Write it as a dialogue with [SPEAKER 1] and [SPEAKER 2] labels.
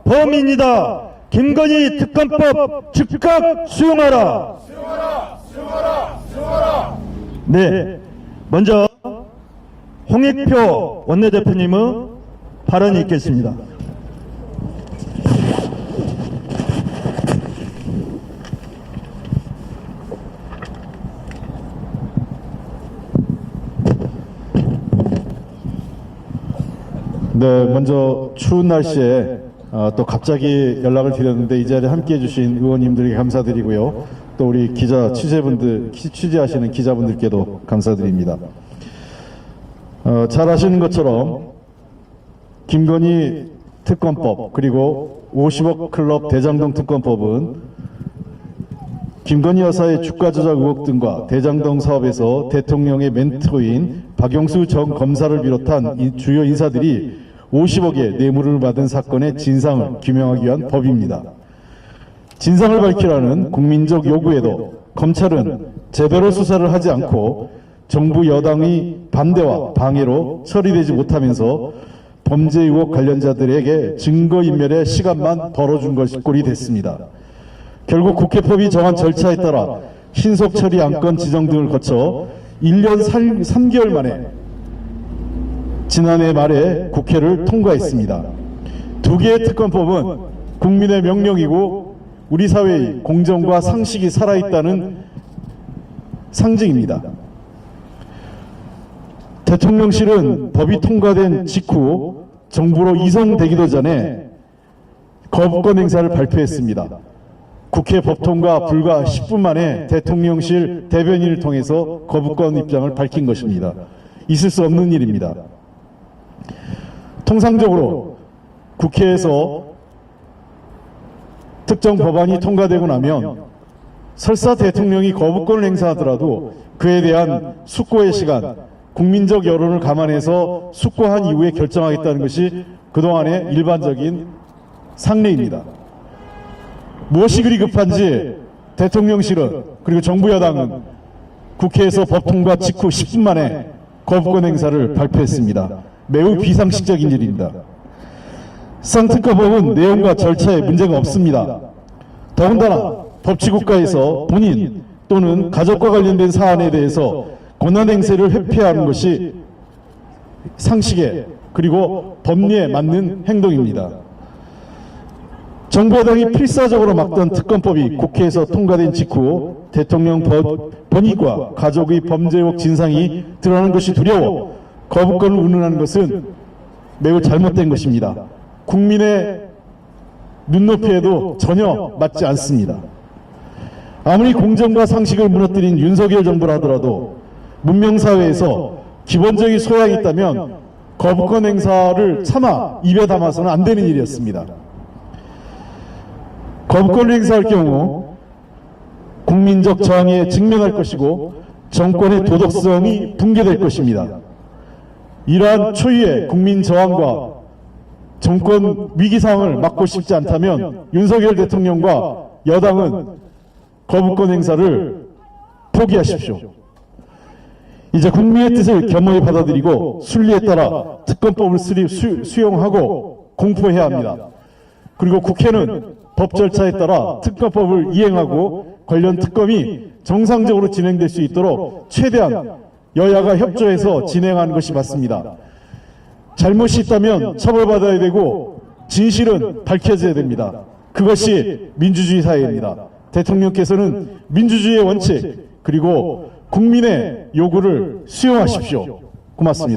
[SPEAKER 1] 범인이다. 김건희 특검법 즉각 수용하라. 네, 먼저 홍익표 원내대표님의 발언이 있겠습니다.
[SPEAKER 2] 네, 먼저 추운 날씨에 또 갑자기 연락을 드렸는데 이 자리에 함께해 주신 의원님들에게 감사드리고요. 또 우리 취재하시는 기자분들께도 감사드립니다. 잘 아시는 것처럼 김건희 특검법 그리고 50억 클럽 대장동 특검법은 김건희 여사의 주가 조작 의혹 등과 대장동 사업에서 대통령의 멘토인 박영수 전 검사를 비롯한 주요 인사들이 50억의 뇌물을 받은 사건의 진상을 규명하기 위한 법입니다. 진상을 밝히라는 국민적 요구에도 검찰은 제대로 수사를 하지 않고 정부 여당의 반대와 방해로 처리되지 못하면서 범죄 의혹 관련자들에게 증거인멸의 시간만 벌어준 꼴이 됐습니다. 결국 국회법이 정한 절차에 따라 신속 처리 안건 지정 등을 거쳐 1년 3개월 만에 지난해 말에 국회를 통과했습니다. 두 개의 특검법은 국민의 명령이고 우리 사회의 공정과 상식이 살아있다는 상징입니다. 대통령실은 법이 통과된 직후 정부로 이송되기도 전에 거부권 행사를 발표했습니다. 국회 법통과 불과 10분 만에 대통령실 대변인을 통해서 거부권 입장을 밝힌 것입니다. 있을 수 없는 일입니다. 통상적으로 국회에서 특정 법안이 통과되고 나면 설사 대통령이 거부권을 행사하더라도 그에 대한 숙고의 시간, 국민적 여론을 감안해서 숙고한 이후에 결정하겠다는 것이 그동안의 일반적인 상례입니다. 무엇이 그리 급한지 대통령실은 그리고 정부 여당은 국회에서 법 통과 직후 10분 만에 거부권 행사를 발표했습니다. 매우 비상식적인 일입니다. 쌍특검법은 내용과 절차에 문제가 없습니다. 더군다나 법치국가에서 본인 또는 가족과 관련된 사안에 대해서 권한행사를 회피하는 것이 상식에 그리고 법리에 맞는 행동입니다. 정부 여당이 필사적으로 막던 특검법이 국회에서 통과된 직후 대통령 본인과 가족의 범죄 의혹 진상이 드러나는 것이 두려워 거부권을 운운하는 것은 매우 잘못된 것입니다. 국민의 눈높이에도 전혀 맞지 않습니다. 아무리 공정과 상식을 무너뜨린 윤석열 정부라 하더라도 문명사회에서 기본적인 소양이 있다면 거부권 행사를 차마 입에 담아서는 안 되는 일이었습니다. 거부권을 행사할 경우 국민적 저항에 직면할 것이고 정권의 도덕성이 붕괴될 것입니다. 이러한 초유의 국민 저항과 정권 위기 상황을 막고 싶지 않다면 윤석열 대통령과 여당은 거부권 행사를 포기하십시오. 이제 국민의 뜻을 겸허히 받아들이고 순리에 따라 특검법을 수용하고 공포해야 합니다. 그리고 국회는 법 절차에 따라 특검법을 이행하고 관련 특검이 정상적으로 진행될 수 있도록 최대한 여야가 협조해서 진행하는 것이 맞습니다. 잘못이 있다면 처벌받아야 되고 진실은 밝혀져야 됩니다. 그것이 민주주의 사회입니다. 대통령께서는 민주주의의 원칙 그리고 국민의 요구를 수용하십시오. 고맙습니다.